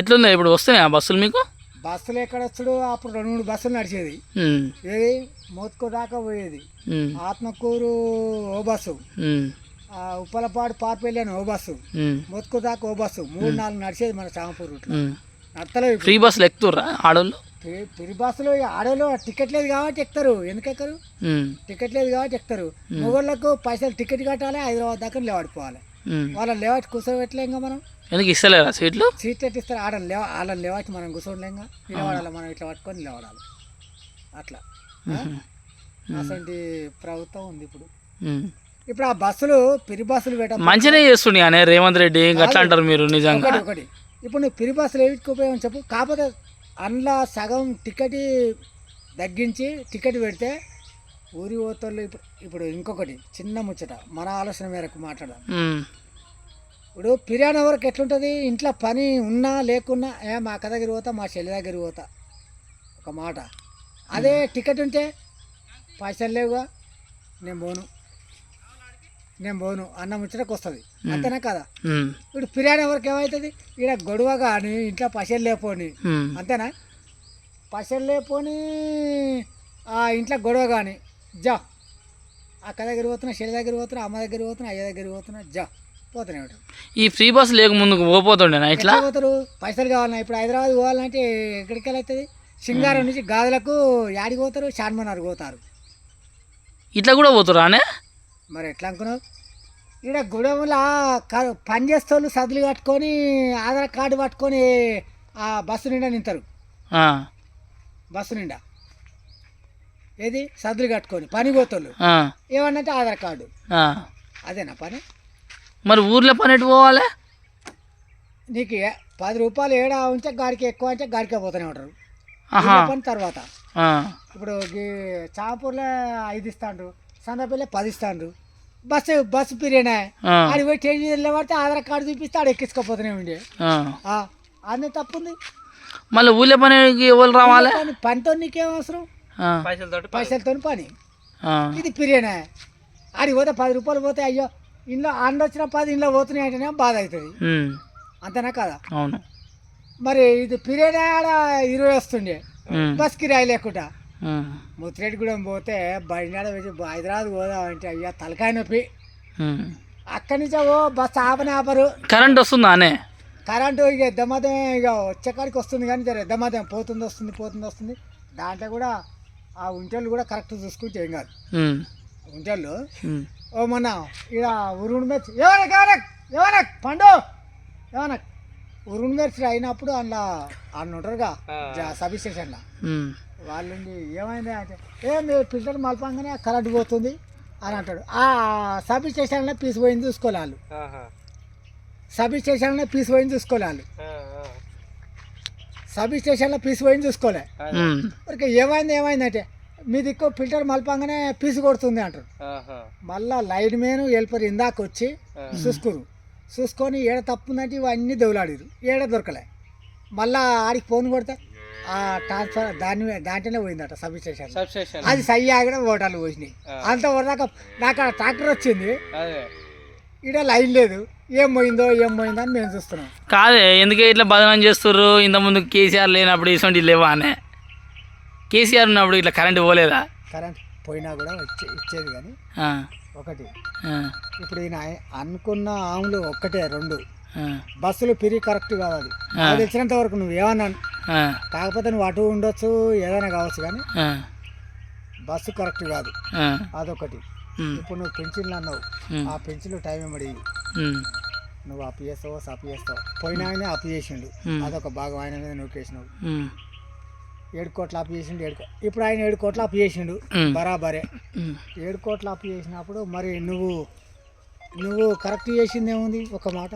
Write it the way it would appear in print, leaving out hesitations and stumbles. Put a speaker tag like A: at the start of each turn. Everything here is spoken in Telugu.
A: ఎట్లుందా ఇప్పుడు వస్తున్నాయా బస్సులు మీకు?
B: బస్సులు ఎక్కడ వచ్చాడు? అప్పుడు 2-3 బస్సులు నడిచేది. ఏది మోత్కో దాకా పోయేది. ఆత్మకూరు ఓ బస్సు, ఉప్పలపాడు పార్పల్లి అని ఓ బస్సు, మోత్కో దాకా ఓ బస్సు, 3-4 నడిచేది మన చామపూర్ రూట్. నడతలేదు.
A: ఫ్రీ బస్సులు ఎక్కుతుర్రా ఆడోళ్ళు?
B: ఫ్రీ బస్సులు ఆడోళ్ళు టికెట్ లేదు కాబట్టి ఎక్కుతారు. ఎందుకు ఎక్కరు? టికెట్ లేదు కాబట్టి ఎక్కుతారు. మొగోళ్ళకు పైసలు టికెట్ కట్టాలి, హైదరాబాద్ దాకా లేవాడిపోవాలి. వాళ్ళని లేవాటి కూర్చోబెట్టలేం మనం.
A: ఎందుకు ఇస్తలేరా సీట్లు?
B: సీట్లు ఎట్టి ఇస్తారు? వాళ్ళని లేవాటి మనం కూర్చోలేంగా, నిలబడాలి. మనం ఇట్లా పట్టుకొని నిలబడాలి. అట్లా అసలు ప్రభుత్వం ఉంది ఇప్పుడు. ఇప్పుడు ఆ బస్సులు పిరి బస్సులు పెట్టాలి.
A: మంచిగా చేస్తుండే అనే రేవంత్ రెడ్డి అట్లా అంటారు మీరు నిజంగా.
B: ఒకటి ఇప్పుడు నువ్వు పిరి బస్సులు ఏమిటికి ఉపయోగం చెప్పు? కాకపోతే అందులో సగం టికెట్ తగ్గించి టికెట్ పెడితే ఊరి పోతలు. ఇప్పుడు ఇంకొకటి చిన్న ముచ్చట, మన ఆలోచన మేరకు మాట్లాడాలి. ఇప్పుడు పిర్యాన వరకు ఎట్లుంటుంది? ఇంట్లో పని ఉన్నా లేకున్నా మా అక్క దగ్గర పోతా, మా చెల్లి దగ్గర పోతా, ఒక మాట. అదే టికెట్ ఉంటే పైసలు లేవుగా, నేను పోను అన్న ముచ్చటకు వస్తుంది. అంతేనా కదా? ఇప్పుడు పిర్యాన వరకు ఏమవుతుంది? ఇక్కడ గొడవ కానీ ఇంట్లో పైసలు లేపోని, అంతేనా? పైసలు లేపోని ఇంట్లో గొడవ కానీ జా అక్క దగ్గర పోతున్నా, చెల్లి దగ్గర పోతున్నా, అమ్మ దగ్గర పోతున్నా, అయ్య దగ్గర పోతున్నా, జా పోతూనే ఉంటారు.
A: ఈ ఫ్రీ బస్ లేక ముందుకు పోతుండేనా? ఇట్లా
B: పోతారు. పైసలు కావాలన్నా ఇప్పుడు హైదరాబాద్ పోవాలంటే ఎక్కడికి వెళ్ళవుతుంది? సింగారం నుంచి గాజులకు యాడికి పోతారు? చార్మనార్ పోతారు.
A: ఇట్లా కూడా పోతారా అనే?
B: మరి ఎట్లా అనుకున్నావు? ఇక్కడ గుడెంలో పని చేస్తోళ్ళు సదులు కట్టుకొని ఆధార్ కార్డు పట్టుకొని ఆ బస్సు నిండా నింటారు. బస్సు నిండా ఏది సదులు కట్టుకొని పని పోతోళ్ళు ఏమన్నంటే ఆధార్ కార్డు. అదేనా పని?
A: మరి ఊర్లో పని ఎటు పోవాలి?
B: నీకు 10 రూపాయలు ఏడా ఉంటే గాడికి ఎక్కువ అంటే గాడికే పోతూనే ఉంటారు. పని తర్వాత ఇప్పుడు చాపూర్లో 5 ఇస్తాండ్రు, సందపల్లి 10 ఇస్తాండ్రు. బస్సు పిరియనా ఆడికి పోయి స్టేజ్ మీద పడితే ఆధార్ కార్డు చూపిస్తే ఆడ ఎక్కించుకోపోతూనే ఉండే. అన్నీ తప్పుంది.
A: మళ్ళీ ఊళ్ళో పనికి ఎవరు రావాలి?
B: పనితో నీకేం అవసరం? పైసలతో పని. ఇది పిరియనా ఆడికి పోతే 10 రూపాయలు పోతే అయ్యో ఇంట్లో అండ వచ్చిన 10 ఇంట్లో పోతున్నాయి అంటేనే బాధ అవుతుంది. అంతేనా కదా?
A: అవును.
B: మరి ఇది పిరియనా ఆడ 20 వస్తుండే బస్ కిరాయి లేకుండా. ముత్తిరెడ్డిగూడెం పోతే బయట హైదరాబాద్ పోదామంటే అయ్యా తలకాయ నొప్పి. అక్కడి నుంచే బస్సు ఆపరు.
A: కరెంట్ వస్తుందా అనే?
B: కరెంటు ఇక దమ్మదం ఇక వచ్చేకాడికి వస్తుంది కానీ దమ్మదం పోతుంది వస్తుంది. దాంట్లో కూడా ఆ ఉంటేళ్ళు కూడా కరెక్ట్ చూసుకుంటే ఏం కాదు. ఉంటేళ్ళు మొన్న ఇక ఉరుణ్ మెర్చి ఏమన్నా పండు ఏమన్నా ఉరుణ్ మెర్చి అయినప్పుడు అందులో ఉంటారుగా సబ్ స్టేషన్లో వాళ్ళు ఏమైంది అంటే మీరు ఫిల్టర్ మలపంగానే కరెంట్ పోతుంది అని అంటాడు. ఆ సబ్ స్టేషన్లో పీస్ పోయింది చూసుకోవాలి వాళ్ళు. సబ్ స్టేషన్లో పీస్ పోయింది చూసుకోలే వాళ్ళు. సబ్ స్టేషన్లో పీస్ పోయింది చూసుకోలే. మరి ఏమైందంటే మీ దిక్కు ఫిల్టర్ మలపంగానే పీసు కొడుతుంది అంటారు. మళ్ళా లైన్ మేను హెల్పర్ ఇందాక వచ్చి చూసుకొని ఏడ తప్పుందంటే ఇవన్నీ దొవలాడిరు, ఏడ దొరకలే. మళ్ళా ఆడికి ఫోన్ కొడితే ఆ ట్రాన్స్ఫర్ దాంట్లోనే పోయిందట సబ్ స్టేషన్. అది సై ఆగడ ఓటాలు పోసినాయి. అంత వరదాకా నాకు ఆ ట్రాక్టర్ వచ్చింది, ఈడ లైన్ లేదు. ఏం పోయిందో అని మేము చూస్తున్నాం.
A: కాదే ఎందుకే ఇట్లా బదనం చేస్తుర్రు? ఇంతకుముందు కేసీఆర్ లేనప్పుడు ఇటువంటి లేవా అనే? కేసీఆర్ ఉన్నప్పుడు ఇట్లా కరెంట్ పోలేదా?
B: కరెంట్ పోయినా కూడా ఇచ్చేది కానీ ఒకటి. ఇప్పుడు ఈయన అనుకున్న ఆములు ఒక్కటే 2 బస్సులు పిరి కరెక్ట్ కాదు. అది తెలిసినంత వరకు నువ్వు ఏమన్నాను, కాకపోతే నువ్వు అటు ఉండొచ్చు ఏదైనా కావచ్చు కానీ బస్సు కరెక్ట్ కాదు. అదొకటి. ఇప్పుడు నువ్వు పెన్షన్లు అన్నావు, ఆ పెన్షన్లు టైం ఏమడి నువ్వు అప్పు చేస్తావు పోయినా ఆయన అప్పు చేసిండు, అదొక భాగం ఆయన మీద నూకేసినావు. 7 కోట్ల అప్పు చేసిండు. ఇప్పుడు ఆయన 7 కోట్ల అప్పు చేసిండు బరాబరే. 7 కోట్ల అప్పు చేసినప్పుడు మరి నువ్వు కరెక్ట్ చేసింది ఏముంది? ఒక మాట